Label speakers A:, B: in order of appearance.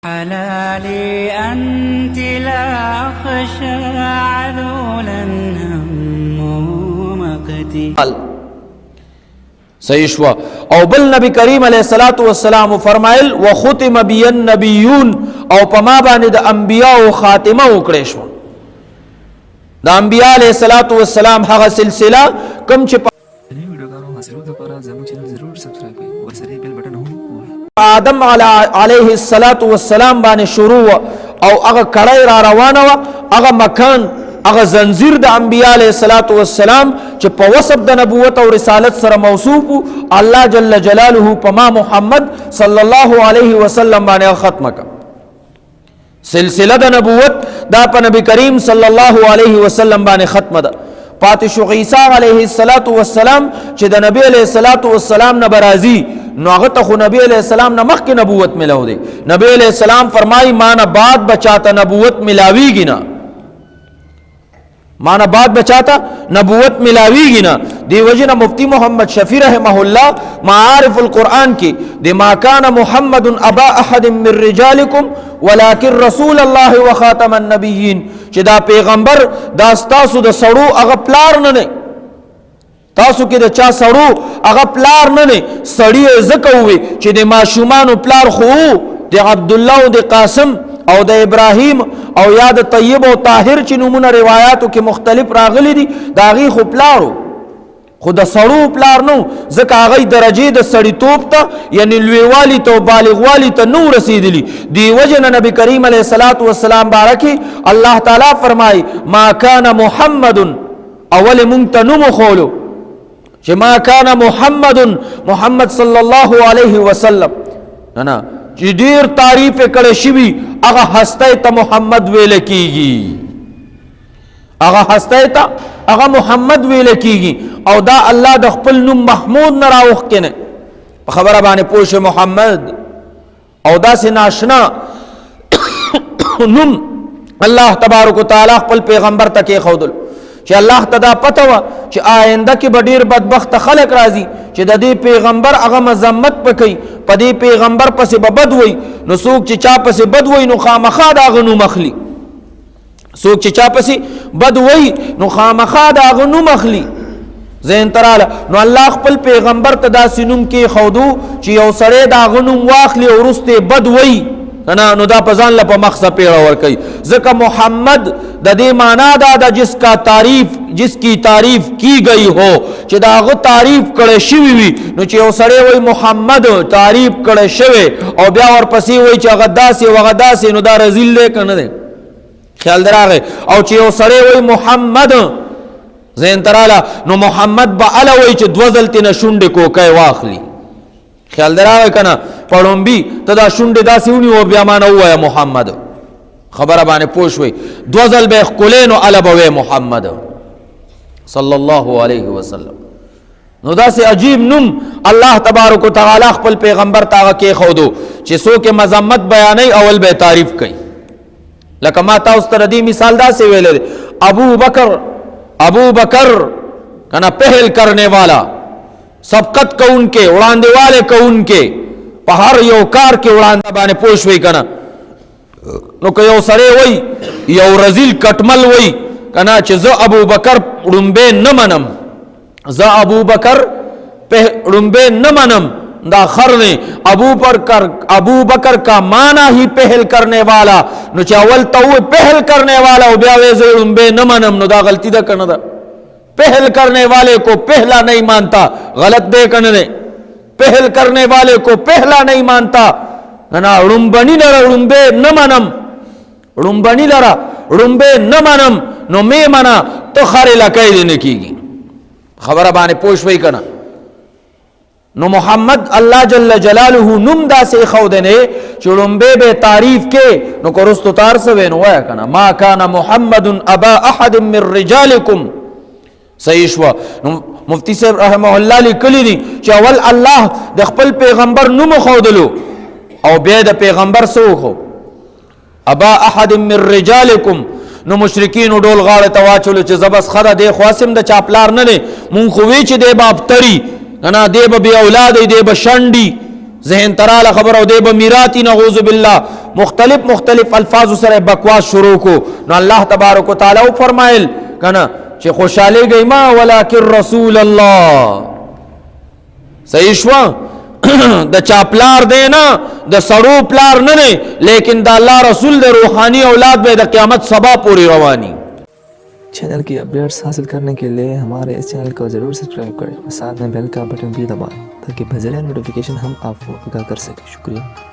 A: حلالي أنت لا أخشى عذولا همومكتي.
B: صحیح شوا. او بل نبی کریم علیہ الصلوۃ والسلام فرمایل وختم بی النبیون او پما باندې د انبیاء خاتمه وکړې شو. د انبیاء علیہ الصلوۃ والسلام هغه سلسله کوم چې آدم علیہ الصلوۃ والسلام باندې شروع او هغه کړه را روانه هغه مکان هغه زنجیر د انبیاء علیہ الصلوۃ والسلام چې په وصف د نبوت او رسالت سره موصوف الله جل جلاله پما محمد صلی الله علیه وسلم باندې ختمه کړه. سلسله د نبوت دا په نبی کریم صلی الله علیه وسلم باندې ختمه ده. پاتې شو عیسی علیه السلام چې د نبی علیہ الصلوۃ والسلام نه برازي نو هغه ته خو نبی علیہ السلام نه مخکې نبوت ملو دی. نبی علیہ السلام فرمایي مانا بعد بچاته نبوت ملاویږي نه، مانا بعد بچاتا نبوت ملاویږي نه. دی وجنه مفتی محمد شفیع رحمه الله معارف القرآن کی دی ما کان محمد ابا احد من رجالکم ولکن رسول الله وخاتم النبیین چې دا پیغمبر دا تاسو د سړو هغه پلار نه نه، تاسو کې د چا سړو هغه پلار نه نه، سړی زکه وي چې د ماشومانو پلار خو د عبد الله او د قاسم او د ابراهیم او یاد طیب او طاهر چې نمونه روایتو کې مختلف راغلي دي دا غي خو پلارو خو د سړو پلار نو ځکه هغه درجه د سړی توپ ته یعنی لویوالی ته بالغوالی ته نو رسیدلی. دی وجنه نبی کریم علیہ الصلوۃ والسلام بارکی الله تعالی فرمای ما کان محمد اول منتنم خولو چې ما کان محمد صلی الله علیه وسلم نه چې ډیر تعریف کړي شوی هغه هسته ته محمد ویل کیږي، هغه هسته ته هغه محمد ویل کیږي. او دا الله د خپل نوم محمود نه راوخ کنه په خبره باندې پوښ محمد او دا سه ناشنا نوم الله تبارک وتعالى خپل پیغمبر ته کې خودل چې الله تدا پته و چې آینده کې ډیر بدبخت خلق راځي چې د دې پیغمبر هغه مذمت پکې په دې پیغمبر پسې بد وای نو څوک چې چا پسې بد وای نو خامخا دا غنو مخلی، څوک چې چا پسې بد وای نو خامخا دا غنو مخلی زین تراله. نو الله خپل پیغمبر ته دا سینوم کې خودو چې یو سړی دا غنو واخلی او ورسته بد وای نه نو دا پزان له په مخصه پیړه ور کوي. ځکه محمد د دې معنا دا د جس کی تعریف کی گئی ہو چې دا غو تعریف کړي شوی وي نو چې یو سړی وای محمد تعریف کړي شوی او بیا ورپسې وای چې غداسي وغداسي نو دا رذیل دی کنه دی. خیال دراغه او چې یو سړی وای محمد زین تراله نو محمد با الوی چې دوزلتی نه شونډه کوکای واخلی. خیال دراغه کنه پړومبي ته دا شونډه داسې ونی او بیا مان وای محمد خبره باندې پوښوي دوزل به خلینو البوي محمد صلی الله علیه وسلم. نو داسې عجیب نوم الله تبارک وتعالى خپل پیغمبر ته کې خودو چې څوک مذمت بیانې اول به تعریف کوي. لکه ما تاسو ته دې مثال داسې ویل ابو بکر کنا پہل کرنے والا سبقت کون کے وړاندې والے کون کے په هر یو کار کې وړاندې باندې پوښوي کنه. نو که یو سړی وای یو رذیل کټمل وای کنا چې زه ابو بکر ړومبه نه منم، زه ابو بکر په ړومبه نه منم دا خر نے ابو بکر کا مانا ہی پہل کرنے والا نو چې اول ته پہل کرنے والا او بیا وې زه ړومبه نه منم نو دا غلطی ده کنه. دا پہل کرنے والے کو پہلا نہیں مانتا غلط دے کنه دے، پہل کرنے والے کو پہلا نہیں مانتا نا ړومبنی لرا ړومبه نه منم، ړومبنی لرا ړومبه نه منم نو می منا تو خارې لکای دې نه کیږي. خبره باندې پوښوي کنه. نو محمد الله جل جلاله نوم داسې خودنه چې ړومبه به تعریف کې نو کورستو تار سوي نو وای کنه ما کان محمد ابا احد من رجالکم. صحیح شو. نو مفتی صاحب رحمه الله لیکلی دي چې اول الله د خپل پیغمبر نوم خودلو او بیا د پیغمبر سوخو ابا احد من رجالکم. نو مشرکین ډول غاړه تواچول چې زبس خره دی خواسم د چاپلار نه نه مون خو وی چې دی باب تری انا دی به اولاد دی به شنډي जहन तराल खबर और देब मीराती नऊज़ बिल्लाह मुख्तलिफ मुख्तलिफ अल्फाज सर बकवास शुरू को न अल्लाह तबारक व तआला फरमाइल कना चे खुशाली गई मा वलाकिर रसूल अल्लाह सही शवा द चापलार देना द सड़ू प्लार न लेकिन द अल्लाह रसूल द रूहानी औलाद में द क़यामत सबा पूरी रवानी।
C: चैनल की अपडेट्स हासिल करने के लिए हमारे इस चैनल को ज़रूर सब्सक्राइब करें और साथ में बेल का बटन भी दबाएं ताकि बज़रिया नोटिफिकेशन हम आपको आगाह कर सकें। शुक्रिया।